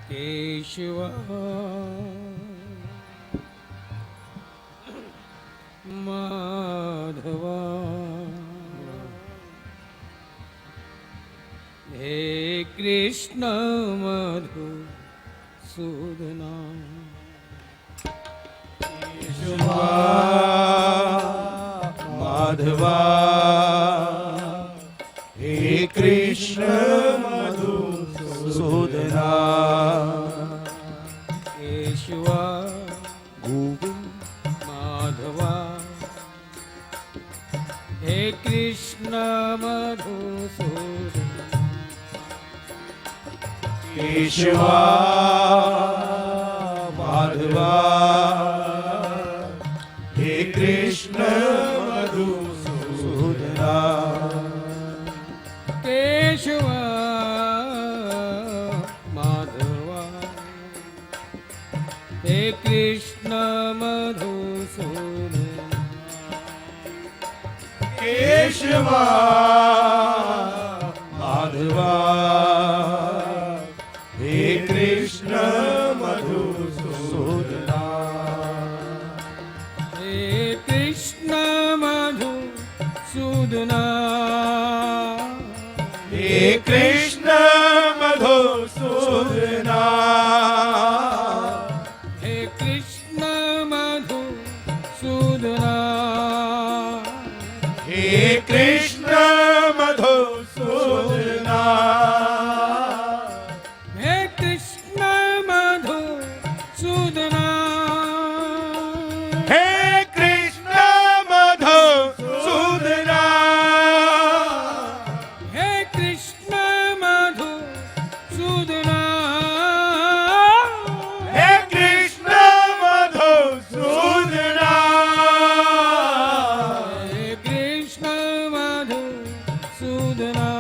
केशवा माधवा हे कृष्ण मधुसूदना केशवा माधवा हे कृष्ण मधुसूदना केशवा गोविंद माधवा हे कृष्ण मधुसूदना केशवा माधवा हे कृष्ण मधुसूदना केशवा माधवा हे कृष्ण मधुसूदना केशवा माधवा हे कृष्ण मधुसूदना हे कृष्ण मधुसूदना हे कृष्ण मधुसूदना हे कृष्ण मधुसूदना हे कृष्ण मधुसूदना हे कृष्ण मधुसूदना हे कृष्ण मधुसूदना हे कृष्ण मधुसूदना हे कृष्ण मधुसूदना हे कृष्ण मधुसूदना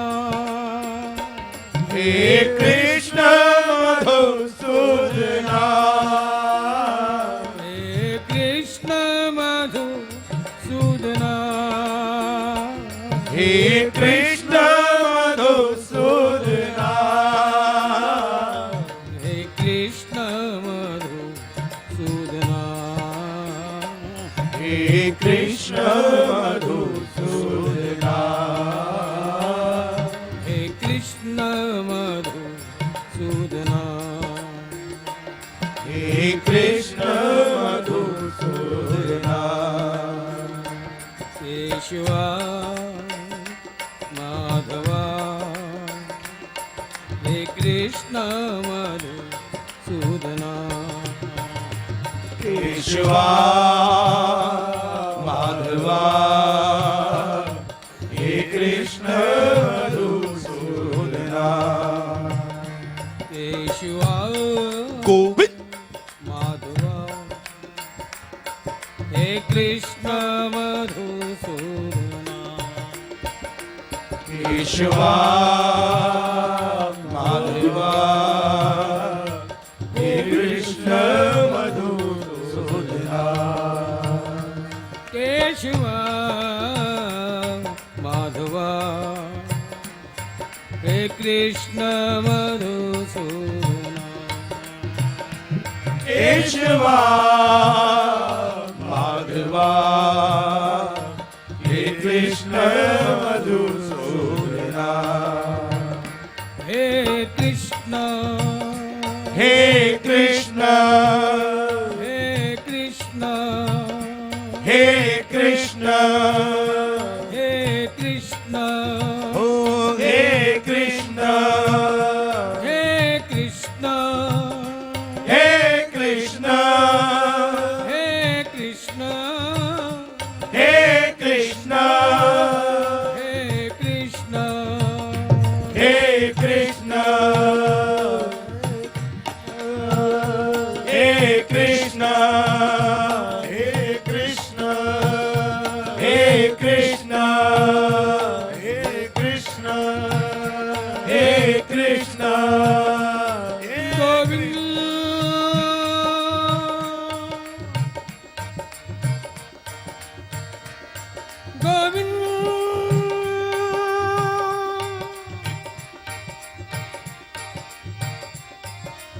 हे कृष्ण मधुसूदना हे कृष्ण मधुसूदना हे कृष्ण मधुसूदना हे कृष्ण मधुसूदना हे कृष्ण मधुसूदना हे कृष्ण मधुसूदना हे कृष्ण मधुसूदना केशवा माधवा हे कृष्ण मधुसूदना केशवा माधवा हे कृष्ण मधुसूदना केशवा गोविंद माधवा हे कृष्ण मधुसूदना केशवा माधवा हे कृष्ण मधुसूदना केशवा माधवा हे कृष्ण मधुसूदना केशवा माधवा हे कृष्ण मधुसूदना हे कृष्ण हे कृष्ण हे कृष्ण हे कृष्ण हे कृष्ण ओ हे कृष्ण हे कृष्ण हे कृष्ण हे कृष्ण हे कृष्ण हे कृष्ण हे कृष्ण हे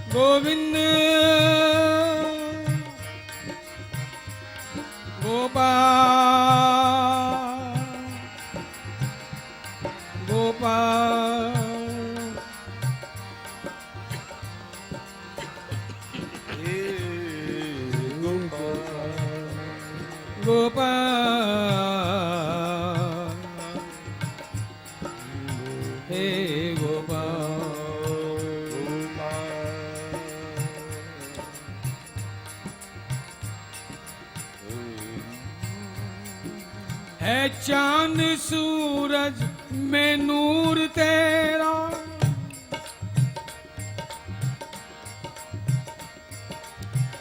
गोविंद गोपाल गोपाल गोपाल हे है चांद सूरज में नूर तेरा,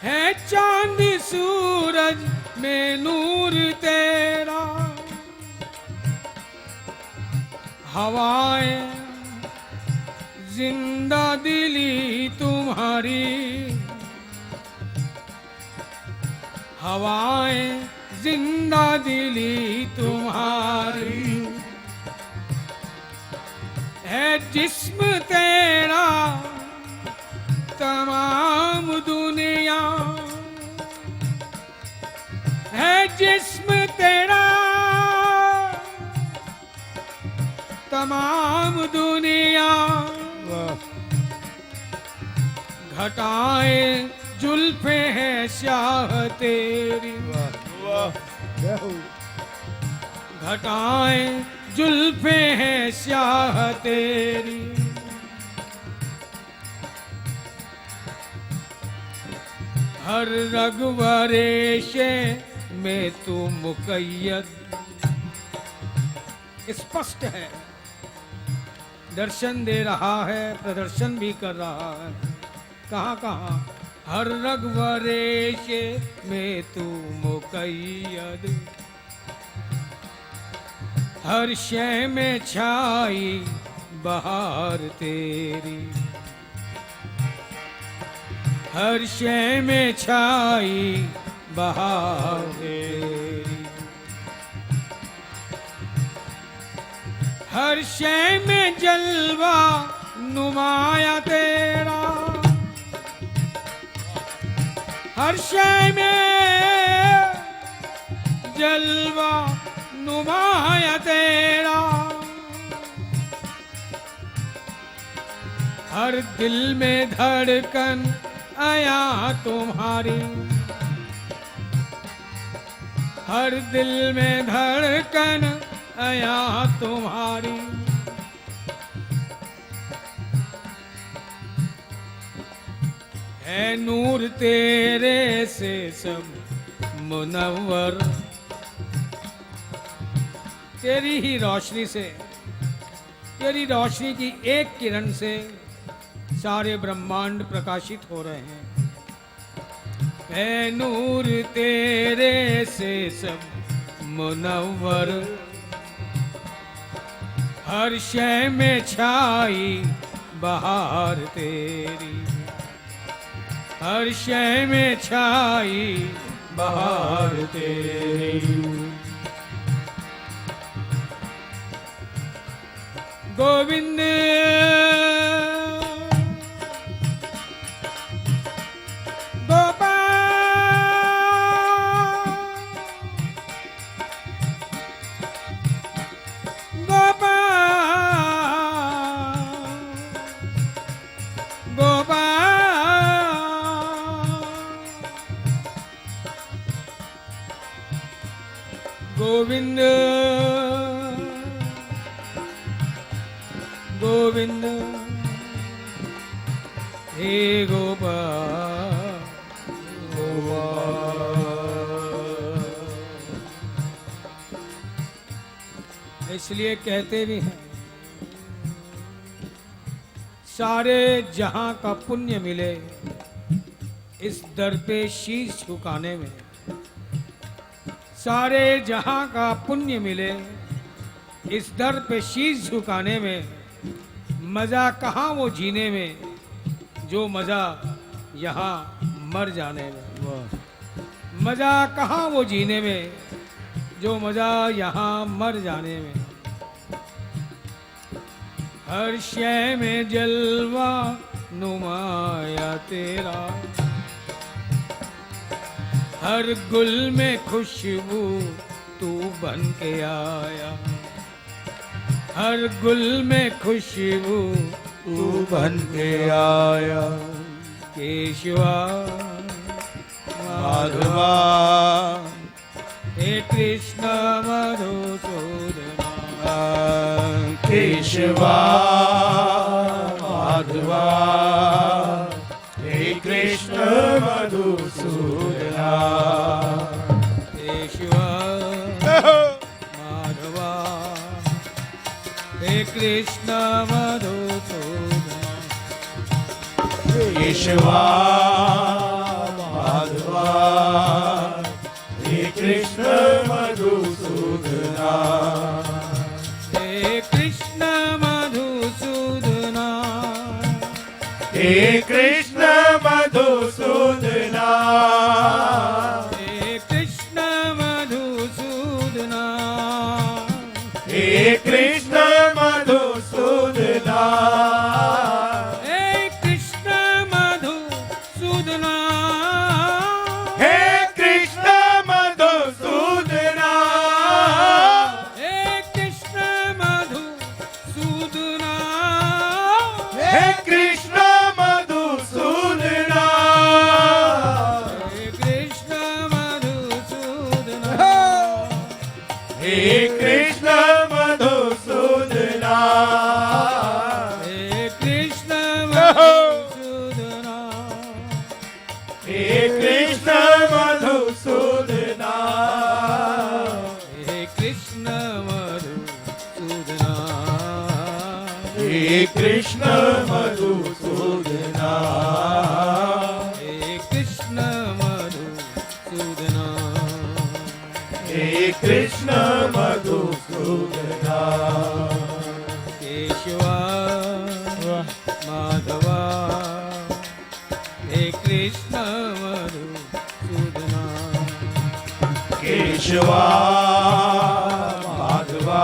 है चांद सूरज में नूर तेरा, हवाएं जिंदा दिली तुम्हारी, हवाएं जिंदा दिली तुम्हारी, है जिस्म तेरा तमाम दुनिया, है जिस्म तेरा तमाम दुनिया, घटाएं जुल्फे हैं शाह तेरी, घटाएं जुल्फे हैं शाह तेरी, हर रगवरेशे में तू मुकय्यद। स्पष्ट है, दर्शन दे रहा है, प्रदर्शन भी कर रहा है। कहाँ कहाँ? हर रगवरेशे में तू मुकय्यद, हर शय में छाई बहार तेरी, हर शय में छाई बहार तेरी, हर शय में जलवा नुमाया तेरा, हर शय में जलवा नुमाया तेरा, हर दिल में धड़कन आया तुम्हारी, हर दिल में धड़कन आया तुम्हारी, है नूर तेरे से सब मुनव्वर, तेरी ही रोशनी से, तेरी रोशनी की एक किरण से सारे ब्रह्मांड प्रकाशित हो रहे हैं। है नूर तेरे से सब मुनव्वर, हर शय में छाई बहार तेरी, हर शय में छाई बहार तेरी। गोविंद गोविंद गोविंद हे गोपाल गोपाल। इसलिए कहते भी हैं सारे जहां का पुण्य मिले इस दर पे शीश झुकाने में, सारे जहां का पुण्य मिले इस दर पे शीश झुकाने में। मजा कहाँ वो जीने में जो मजा यहाँ मर जाने में, मजा कहाँ वो जीने में जो मजा यहाँ मर जाने में। हर शय में जलवा नुमाया तेरा। हर गुल में खुशबू तू बन के आया, हर गुल में खुशबू तू बन के आया। केशवा माधवा हे कृष्ण मधुसूदना। केशवा माधवा हे कृष्ण मधुसूदना। केशवा माधवा हे कृष्ण मधुसूदना। केशवा माधवा हे कृष्ण मधुसूदना। हे कृष्ण मधुसूदना। हे कृष्ण मधुसूदना। हे कृष्ण मधुसूदना। हे कृष्ण मधुसूदना। हे कृष्ण मधुसूदना। हे कृष्ण मधुसूदना। हे कृष्ण मधुसूदना। हे कृष्ण मधुसूदना। हे कृष्ण मधुसूदना। हे कृष्ण मधुसूदना। हे कृष्ण मधुसूदना। हे कृष्ण मधुसूदना। हे कृष्ण मधुसूदना। हे कृष्ण मधुसूदना। हे कृष्ण मधुसूदना। हे कृष्ण मधुसूदना। केशवा माधवा हे कृष्ण मधुसूदना। केशवा माधवा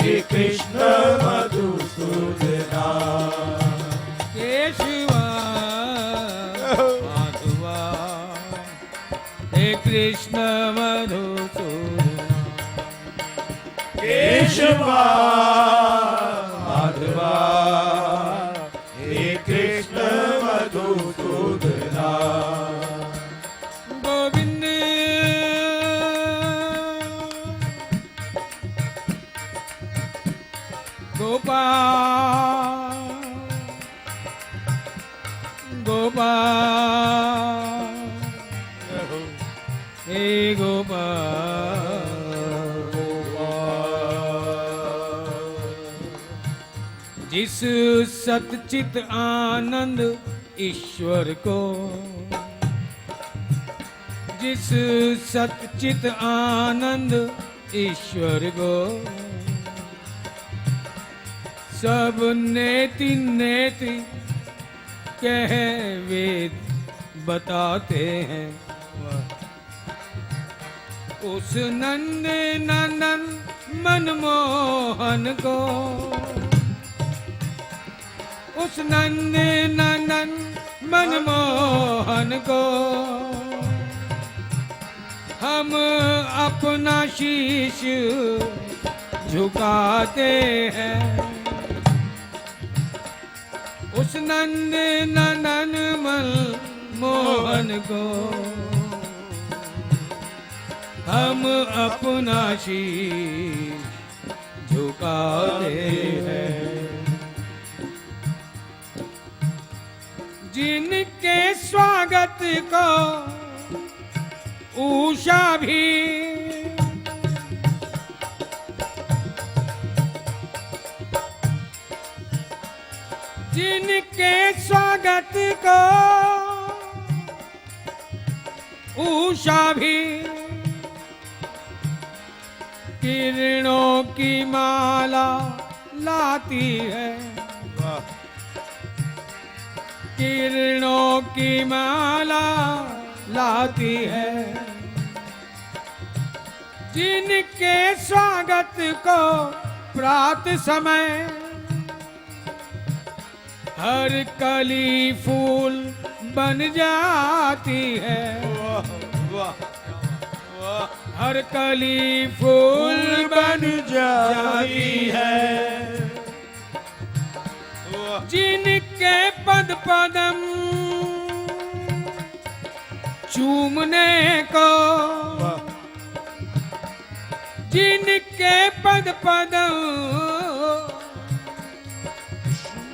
हे कृष्ण मधुसूदना। केशवा माधवा हे कृष्ण मधुसूदना। केशवा माधवा हे कृष्ण मधुसूदना। गोविंद गोपाल गोपाल हे गोपाल। जिस सतचित आनंद ईश्वर को, जिस सतचित आनंद ईश्वर को सब नेति नेति कह वेद बताते हैं। उस नंद नंदन मनमोहन को, उस नंद नंदन मनमोहन को हम अपना शीश झुकाते हैं। उस नंद नंदन मनमोहन को हम अपना शीश झुकाते हैं। जिनके स्वागत को उषा भी जिनके स्वागत को उषा भी किरणों की माला लाती है। किरणों की माला लाती है। जिनके स्वागत को प्रात समय हर कली फूल बन जाती है, वाह वाह वाह, हर कली फूल बन जाती है। वाह जिनके पद पदम चूमने को, वाह, जिनके पद पदम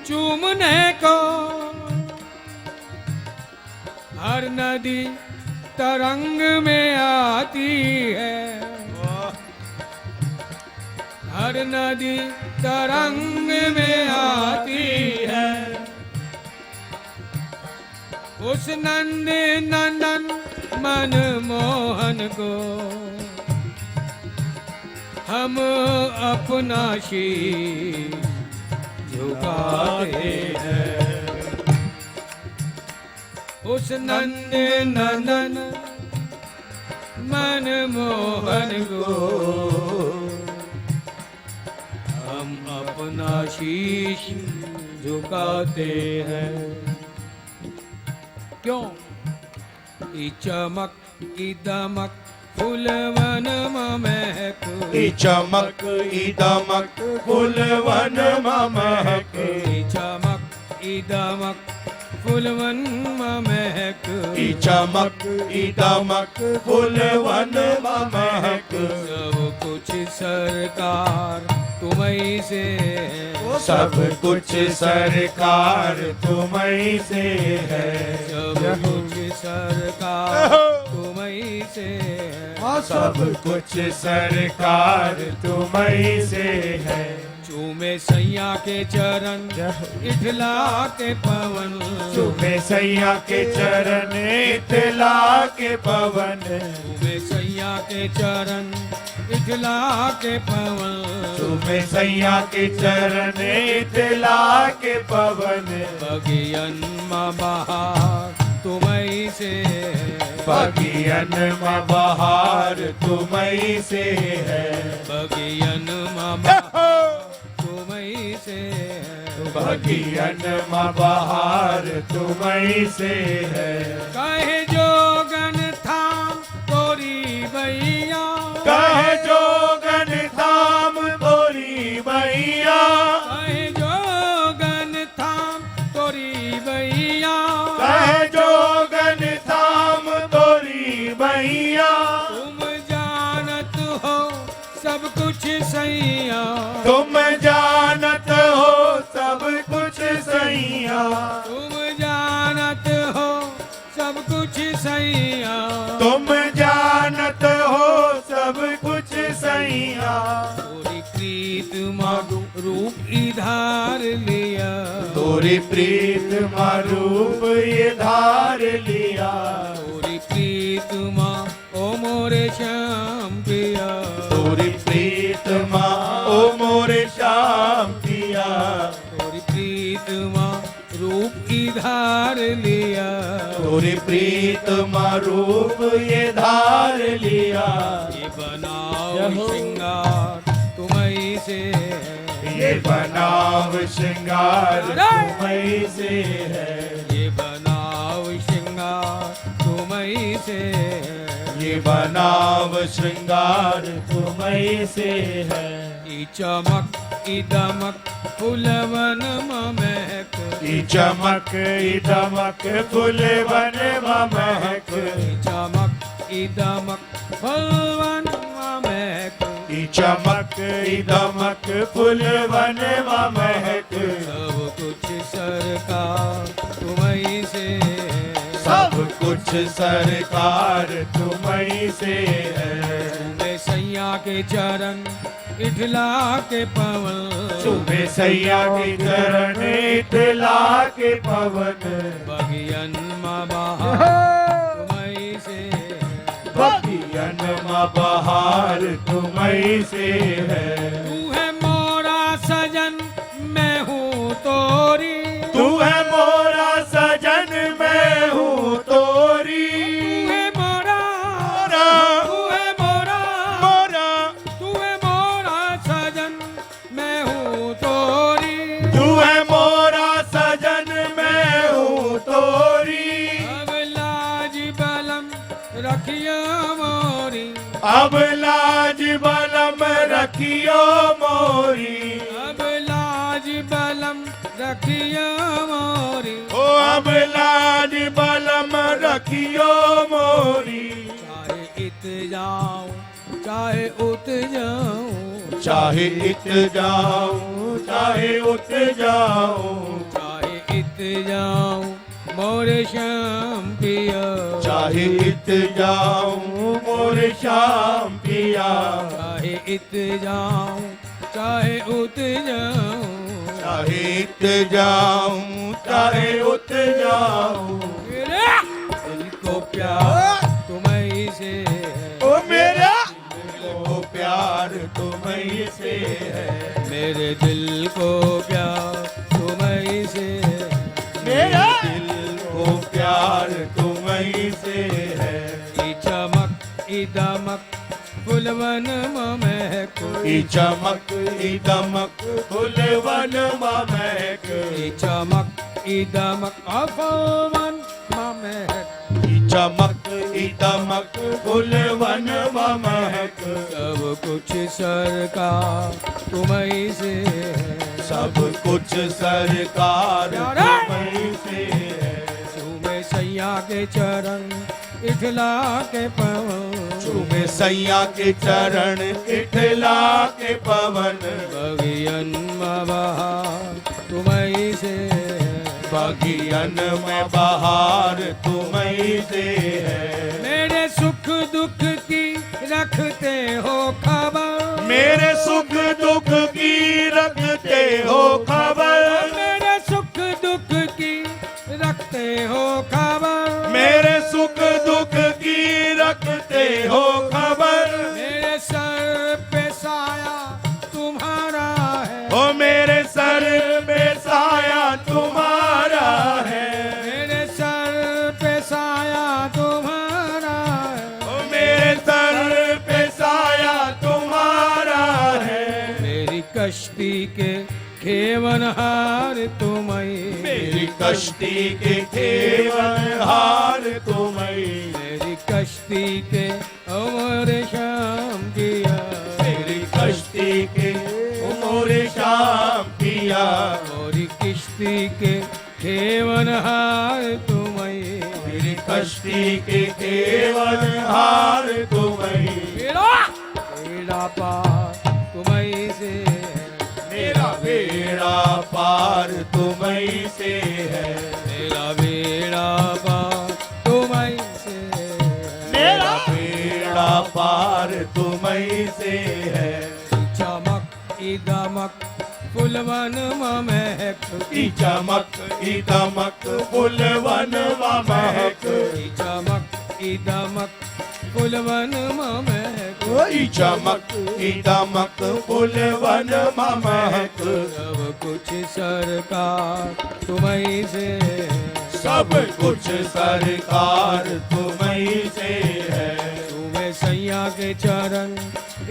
चूमने को, हर नदी तरंग में आती है, वाह, हर नदी तरंग में आती है। उस नंद नंदन मनमोहन को हम अपना शीश झुकाते हैं। उस नंद नंदन मनमोहन को हम अपना शीश झुकाते हैं। क्यों? ई चमक ई दमक फूलवन महक, ई चमक ई दमक फूलवन महक, ई चमक ई दमक फूलवन महक, ई चमक ई दमक फूलवन महक। सब कुछ सरकार तुम्हीं से है, सब कुछ सरकार तुम्हीं से है, सब कुछ सरकार तुम्हीं से है। सब कुछ सरकार तुम्हीं से है। चूमे सैया के चरण इठला के पवन, चूमे सैया के चरण इतला के पवन, चूमे सैया के चरण इठला के पवन, चूमे सैया के चरण इतला के पवन। बगियन माँ बहार तुम्हीं से है, बगियन में बहार तुम्हीं से है, बगियन माँ बहार तुम्हीं से है। बगियन में बहार तुम्हीं से है। कहे जोगन थाम तोरी बैया, कहे जोगन धाम तोरी मैया, कहे जोगन थाम तोरी बैया, कहे जोगन धाम तोरी मैया। तुम जानत हो सब कुछ सैया, तुम जानत हो सब कुछ सैया, तुम जानत हो सब कुछ सैया। तुम जानत हो सब कुछ सैया। तोरी प्रीत माँ रूप इधार लिया, तोरी प्रीत माँ रूप ये धार लिया, तोरी प्रीत माँ ओ मोरे श्याम पिया, तोरी प्रीत माँ ओ मोरे श्याम पिया। तोरी प्रीत माँ रूप इधार लिया, तोरी प्रीत माँ रूप ये धार लिया। ये बनाओ श्रृंगार तुम्हीं से है, ये बनाव श्रृंगार तुम्हीं से है, ये बनाओ श्रृंगार तुम्हीं से है। ये बनाव श्रृंगार तुम्हीं से है। ई चमक ई दमक फूलवन महक, ई चमक ई दमक फूलवन महक, ई चमक ई दमक फूलवन महक। ई चमक ई दमक फूलवन महक। सब कुछ सरकार तुम्हीं से है, सब कुछ सरकार तुम्हीं से है। चूमे सैया के चरण इठला के पवन, चूमे सैया के चरण इतला के पवन। बगियन माँ बहार तुम्हीं से है, बगियन माँ बहार तुम्हीं से है। तू है मोरा सजन मैं हूँ तोरी, तू है मोरा सजन मैं हूँ तोरी। तू है मोरा, मोरा, तू है मोरा, मोरा, तू है मोरा सजन मैं हूँ तोरी। तू है मोरा सजन अब लाज बलम रखियो मोरी, अब लाज बलम रखियो मोरी, ओ अब लाज बलम रखियो मोरी। चाहे इत जाऊं चाहे उत जाऊं, चाहे इत जाऊं चाहे उत जाऊं, चाहे इत जाऊं मोरे श्याम पिया, चाहे इत जाऊं मोरे श्याम पिया, चाहे इत जाऊं चाहे उत जाऊं, चाहे इत जाऊं चाहे उत जाऊं, मेरे दिल को प्यार तुम्हीं से है, ओ मेरा दिल को प्यार तुम्हीं से है, मेरे दिल को प्यार तुम्हीं से है, मेरा दिल को प्यार तुम्हीं से है। ई चमक ई दमक फुलवन महक, ई चमक ई दमक फुलवन महक, ई चमक ई दमक अफवन महक, ई चमक ई दमक फुलवन महक, सब कुछ सरकार तुम्हीं से है, सब कुछ सरकार तुम्हीं से है। चूमे सैया के चरण इठला के पवन, चूमे सैया के चरण इठला के पवन, बगियन बहार तुम्हीं से है, बगियन में बहार तुम्हीं से है। मेरे सुख दुख की रखते हो खबर, मेरे सुख दुख की रखते हो खबर, मेरे सुख दुख की रखते हो खबर, मेरे सुख दुख की रखते हो खबर, मेरे सर पे साया तुम्हारा है, ओ मेरे सर पे साया तुम्हारा है, मेरे सर पे साया तुम्हारा है, ओ मेरे सर पे साया तुम्हारा है। मेरी कश्ती के खेवनहार तुम्हीं, मेरी कश्ती के खेवनहार तुम्हीं, मेरी कश्ती के अमर श्याम पिया, मेरी कश्ती के मोरे श्याम पिया, मोरी किश्ती के खेवनहार तुम्हीं, मेरी कश्ती के खेवनहार तुम्हीं, बेड़ा पार तुम्हीं से है, मेरा बेड़ा पार तुम्हीं से है, मेरा बेड़ा पार तुम्हीं से है, मेरा बेड़ा पार तुम्हीं से है। चमक ई दमक फुलवन महक, ई चमक ई दमक फुलवन महक, ई चमक ई दमक फुलवन महक, ई चमक ई दमक फुलवन महक, सब कुछ सरकार तुम्हीं से है, सब कुछ सरकार तुम्हीं से है। तुम्हें सैया के चरण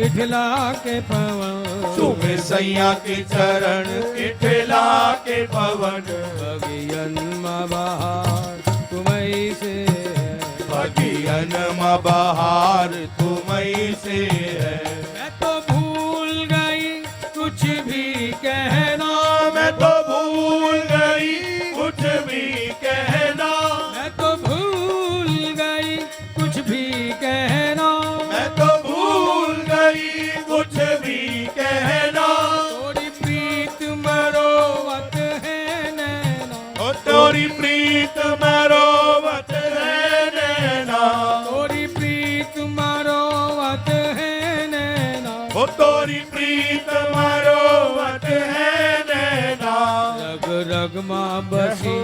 इठला के पवन, तुम्हें सैया के चरण इठला के पवन, बगियन बहार तुम्हीं से है, बगियन में बहार तुम्हीं से है। मैं तो भूल गई कुछ भी कहना, मैं तो भूल गई कुछ भी कहना, मैं तो भूल गई कुछ भी कहना, मैं तो भूल गई कुछ भी कहना, थोड़ी प्रीत मरोवत है नैना, ओ तोरी प्रीत मरोवत है नैना, थोड़ी प्रीत मरोवत है नैना, ओ तोरी प्रीत मरोवत है नैना, रग रग माँ बसी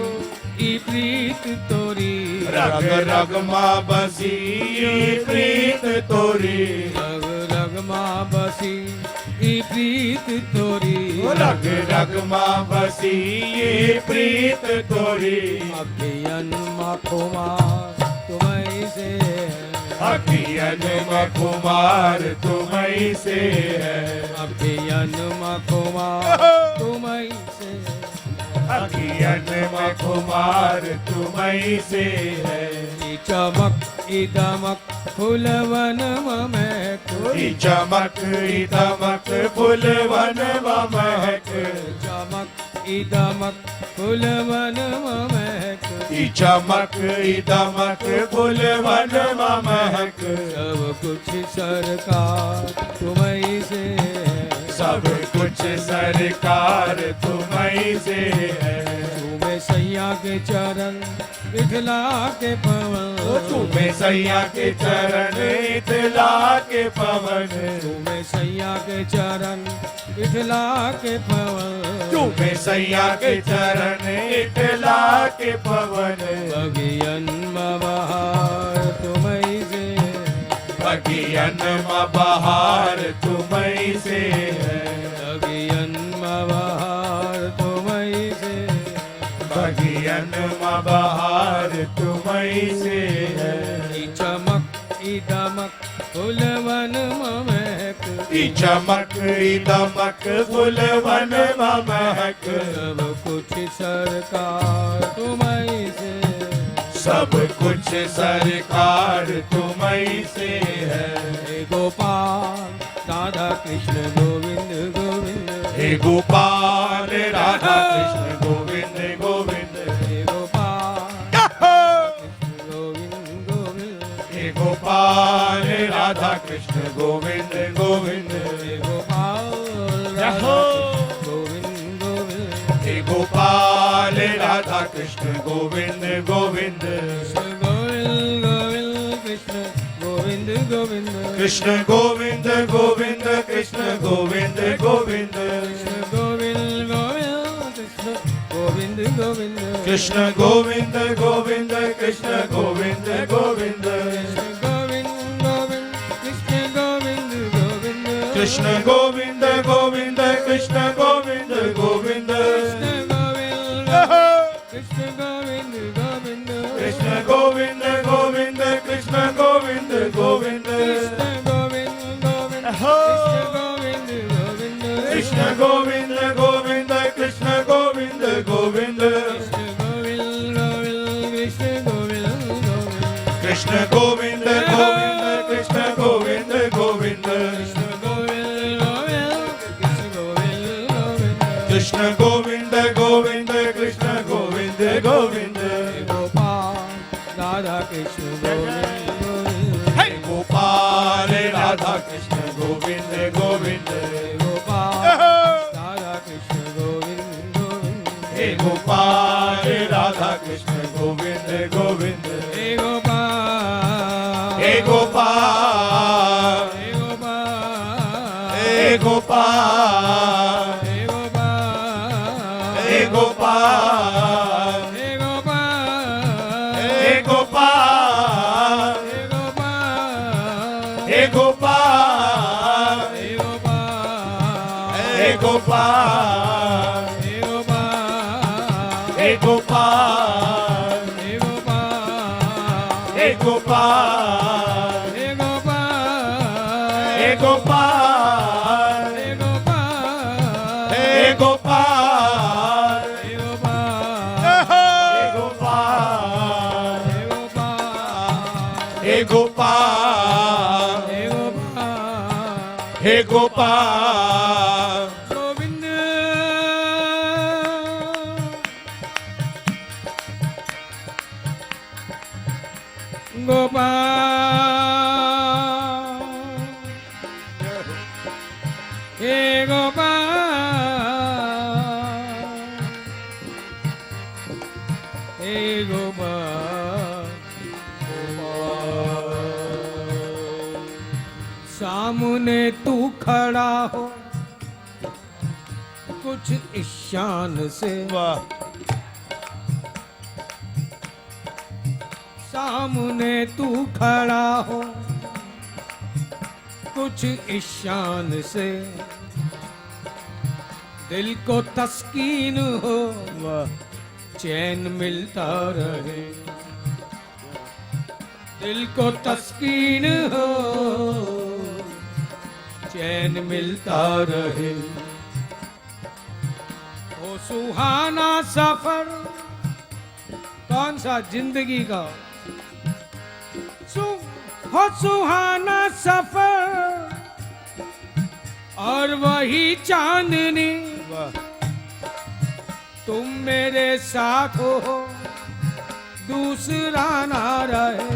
ई प्रीत तोरी, रग रग माँ बसी ये प्रीत तोरी, रग रग माँ बसी ई प्रीत तोरी, रग रग माँ बसी ये प्रीत तोरी, अखियन मखुमा तुम्हीं से है, अखियन में कुमार तुम्हीं से है, अखियन मखुमा तुम्हीं से है, अखियन में खुमार तुम्हीं से है। चमक इदमक फुलवन महक ई चमक ई दमक फुलवन महक। चमक इदमक फुलवन महक ई चमक ई दमक फुलवन महक। सब कुछ सरकार तुम्हीं से है। सब कुछ सरकार तुम्हीं से है। तुम्हें सैया के चरण विठला के पवन तुम्हें सैया के चरण इतला के पवन। तुम्हें सैया के चरण विठला के पवन तुम्हें सैया के चरण इतला के पवन। बगियन बहार तुम्हीं से बगियन बहार तुम्हीं से है। बगियन बहार तुम्हीं से बगियन बहार तुम्हीं से है। ई चमक ई दमक फुलवन महक ई चमक ई दमक फुलवन महक। सब कुछ सरकार तुम्हीं से सब कुछ सरकार तुम्हीं से है। हे गोपाल राधा कृष्ण गोविंद गोविंद हे गोपाल राधा कृष्ण गोविंद गोविंद। हे गोपाल कृष्ण गोविंद गोविंद हे गोपाल राधा कृष्ण गोविंद गोविंद। हे गोपाल राधा गोविंद गोविंद हे गोपाल राधा कृष्ण गोविंद गोविंद। कृष्ण गोविंद गोविंद कृष्ण गोविंद गोविंद कृष्ण गोविंद गोविंद कृष्ण गोविंद गोविंद कृष्ण गोविंद गोविंद कृष्ण गोविंद गोविंद कृष्ण गोविंद गोविंद कृष्ण गोविंद गोविंद कृष्ण गोविंद गोविंद कृष्ण गोविंद गोविंद कृष्ण गोविंद गोविंद कृष्ण गोविंद गोविंद कृष्ण गोविंद गोविंद कृष्ण गोविंद गोविंद। राधा कृष्ण गोविंद हे गोपाल राधा कृष्ण गोविंद गोविंद। गोपाल राधा कृष्ण गोविंद गोविंद हे गोपाल राधा कृष्ण गोविंद गोविंद। हे गोपाल हे गोपाल हे गोपाल हे गोपाल हे गोपाल हे गोपाल हे गोपाल हे हे गोपाल गोपाल हे गोपाल हे गोपाल हे गोपाल हे गोपाल हे गोपाल हे गोपाल हे हे गोपाल गोपाल हे गोपाल हे गोपाल गोविंद गोपाल हे गोपाल हे गोपाल सामने तू खड़ा हो कुछ ईशान से सामने तू खड़ा हो कुछ ईशान से दिल को तस्कीन हो चैन मिलता रहे दिल को तस्कीन हो चैन मिलता रहे हो सुहाना सफर, कौन सा? जिंदगी का हो सुहाना सफर, और वही चांदनी तुम मेरे साथ हो, दूसरा ना रहे।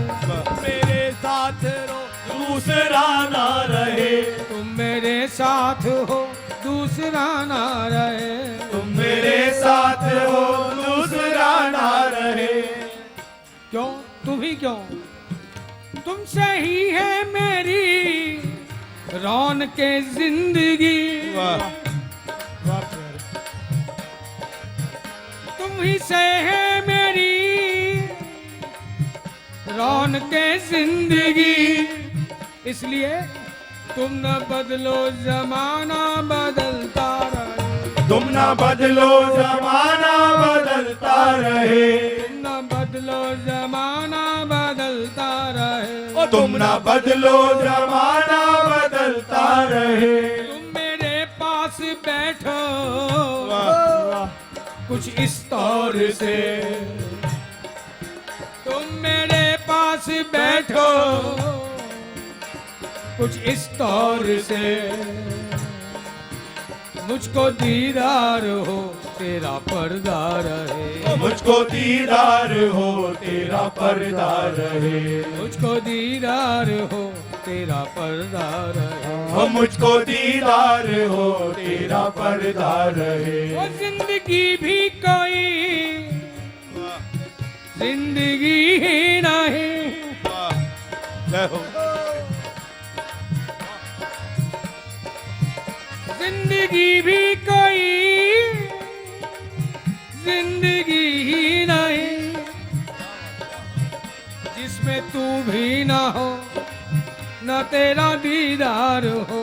मेरे साथ रो दूसरा ना रहे, तुम मेरे साथ हो, दूसरा ना रहे। तुम मेरे साथ हो दूसरा ना रहे। क्यों? तुम ही क्यों? तुमसे ही है मेरी रौनके जिंदगी। वाह तुम ही से है मेरी रौनके जिंदगी, इसलिए तुम न बदलो जमाना बदलता रहे। तुम ना बदलो जमाना बदलता रहे। तुम न बदलो जमाना बदलता रहे। ओ तुम ना बदलो जमाना बदलता रहे। तुम मेरे पास बैठो वाह कुछ इस तौर से, तुम मेरे पास बैठो कुछ इस तौर से, मुझको दीदार हो तेरा पर्दा रहे। मुझको दीदार हो तेरा पर्दा रहे। मुझको दीदार हो तेरा पर्दा रहे। ओ मुझको दीदार हो तेरा पर्दा रहे। वो जिंदगी भी कोई जिंदगी ही नहीं। जय हो। जिंदगी भी कोई जिंदगी ही नहीं, जिसमें तू भी ना हो, न तेरा दीदार हो।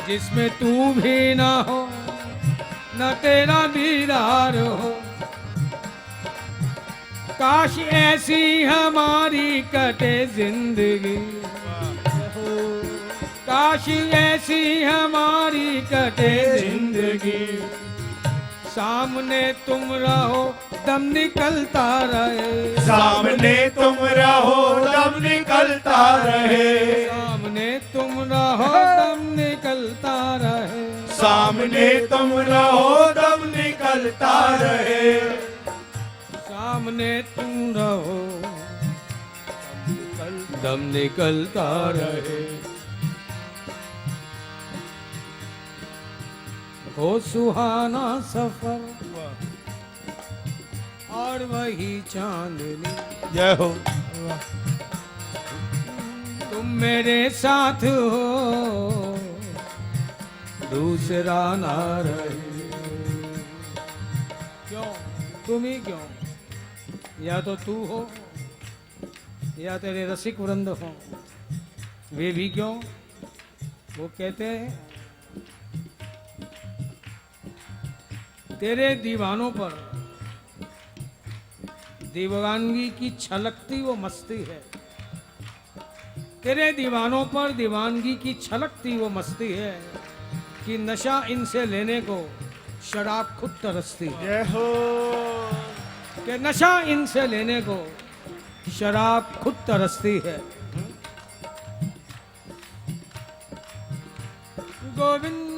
जिसमें तू भी ना हो, न तेरा दीदार हो। काश ऐसी हमारी कटे जिंदगी, काश ऐसी हमारी कटे जिंदगी। सामने तुम रहो दम निकलता रहे। सामने तुम रहो दम निकलता रहे। सामने तुम रहो दम निकलता रहे। सामने तुम रहो दम निकलता रहे। सामने तुम रहो दम निकलता रहे। हो सुहाना सफर और वही चांदनी, जय हो। तुम मेरे साथ हो, दूसरा ना रहे। क्यों? तुम ही क्यों? या तो तू हो या तेरे रसिक वृंद हो, वे भी क्यों? वो कहते हैं तेरे दीवानों पर दीवानगी की छलकती वो मस्ती है। तेरे दीवानों पर दीवानगी की छलकती वो मस्ती है कि नशा इनसे लेने को शराब खुद तरसती है। जय हो। कि नशा इनसे लेने को शराब खुद तरसती है। गोविंद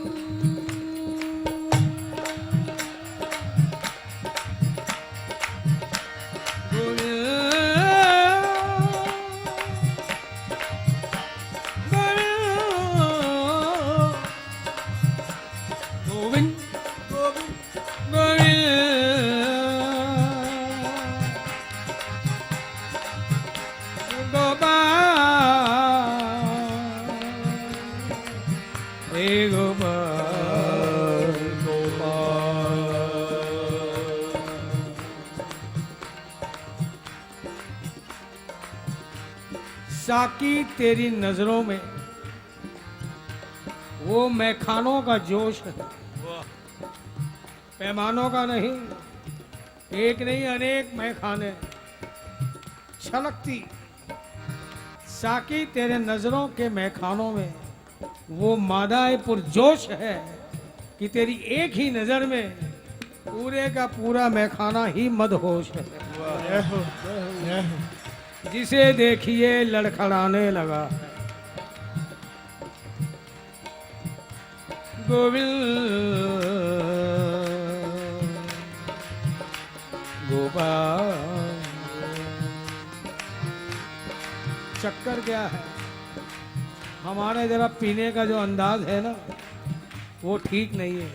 साकी तेरी नजरों में वो मैखानों का जोश है, पैमानों का नहीं। एक नहीं अनेक मैखाने छलकती। साकी तेरे नजरों के मैखानों में वो मादाए पुरजोश है कि तेरी एक ही नजर में पूरे का पूरा मैखाना ही मदहोश है। जय हो जय हो। जिसे देखिए लड़खड़ाने लगा है। गोविंद गोपाल। चक्कर क्या है, हमारे जरा पीने का जो अंदाज है ना वो ठीक नहीं है।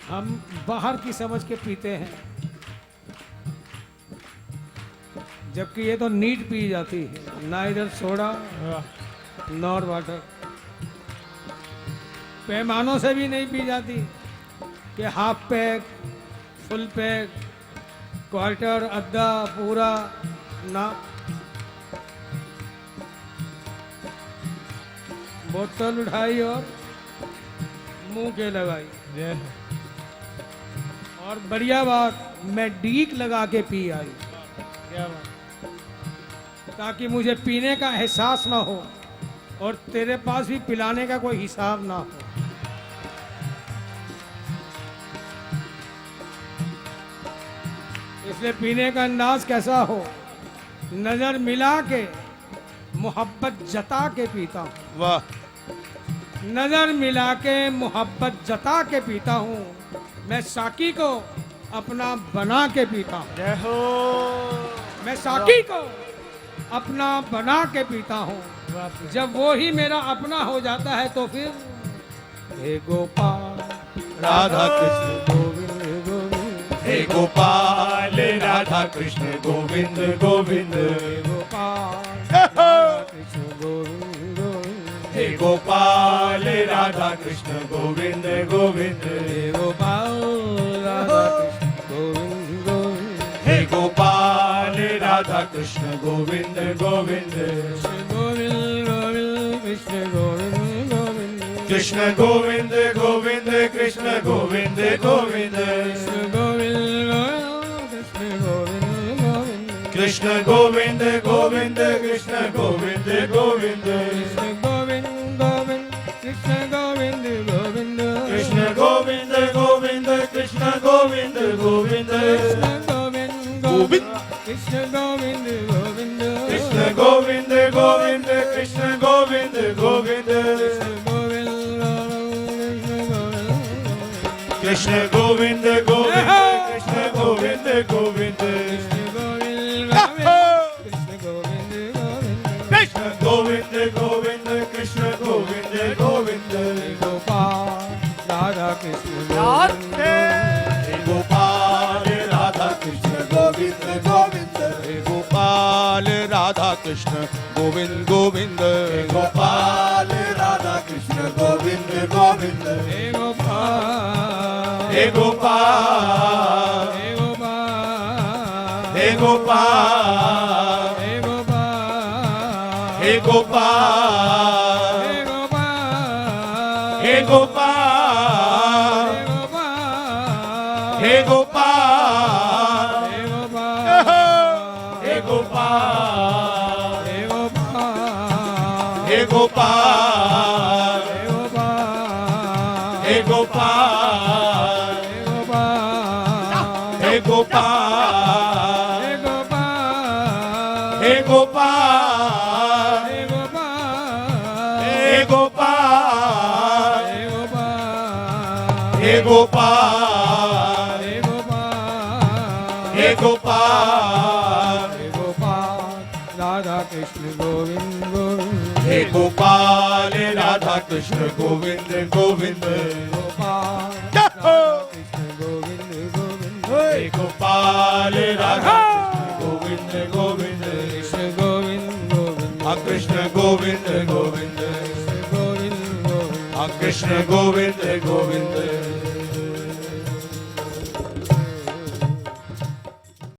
हम बाहर की समझ के पीते हैं, जबकि ये तो नीट पी जाती है, ना इधर सोडा नॉर वाटर। पैमानों से भी नहीं पी जाती कि half pack, full pack, quarter, अद्धा, पूरा ना। बोतल उठाई और मुंह के लगाई। जय हो। और बढ़िया बात, मैं डीक लगा के पी आई, क्या बात। ताकि मुझे पीने का एहसास ना हो और तेरे पास भी पिलाने का कोई हिसाब ना हो। इसलिए पीने का अंदाज कैसा हो, नजर मिला के मोहब्बत जता के पीता हूँ। वाह। नजर मिला के मोहब्बत जता के पीता हूँ। मैं साकी को अपना बना के पीता हूँ। जय हो। मैं साकी को अपना बना के पीता हूँ। वाह। जब वो ही मेरा अपना हो जाता है तो फिर हे गोपाल राधा कृष्ण गोविंद गोविंद, हे गोपाल राधा कृष्ण गोविंद गोविंद। हे गोपाल राधा कृष्ण गोविंद गोविंद, हे गोपाल राधा कृष्ण गोविंद गोविंद। हे गोपाल राधा कृष्ण गोविंद गोविंद, हे गोपाल राधा कृष्ण गोविंद गोविंद। कृष्ण गोविंद गोविंद कृष्ण गोविंद गोविंद, कृष्ण गोविंद गोविंद कृष्ण गोविंद गोविंद। कृष्ण गोविंद गोविंद कृष्ण गोविंद गोविंद कृष्ण गोविंद गोविंद। कृष्ण गोविंद गोविंद कृष्ण गोविंद गोविंद कृष्ण गोविंद गोविंद। कृष्ण गोविंद गोविंद कृष्ण गोविंद गोविंद। कृष्ण गोविंद गोविंद कृष्ण गोविंद गोविंद। गोपाल राधा कृष्ण हे गोपाल राधा कृष्ण गोविंद गोविंद। हे गोपाल राधा कृष्ण गोविंद गोविंद। हे गोपाल राधा कृष्ण गोविंद गोविंद। हे गोपाल हे गोपाल हे गोपाल हे गोपाल हे गोपाल हे गोपाल हे हे गोपाल गोपाल हे हे गोपाल गोपाल हे गोपाल हे गोपाल हे हे गोपाल गोपाल हे हे गोपाल गोपाल हे गोपाल हे गोपाल हे हे गोपाल गोपाल हे हे गोपाल गोपाल हे गोपाल राधा कृष्ण गोविंद गोविंद हे गोपाल राधा कृष्ण गोविंद गोविंद। गोपाल राधा कृष्ण गोविंद गोविंद हे गोपाल राधा कृष्ण गोविंद गोविंद। कृष्ण गोविंद गोविंद कृष्ण गोविंद गोविंद कृष्ण गोविंद गोविंद कृष्ण गोविंद गोविंद।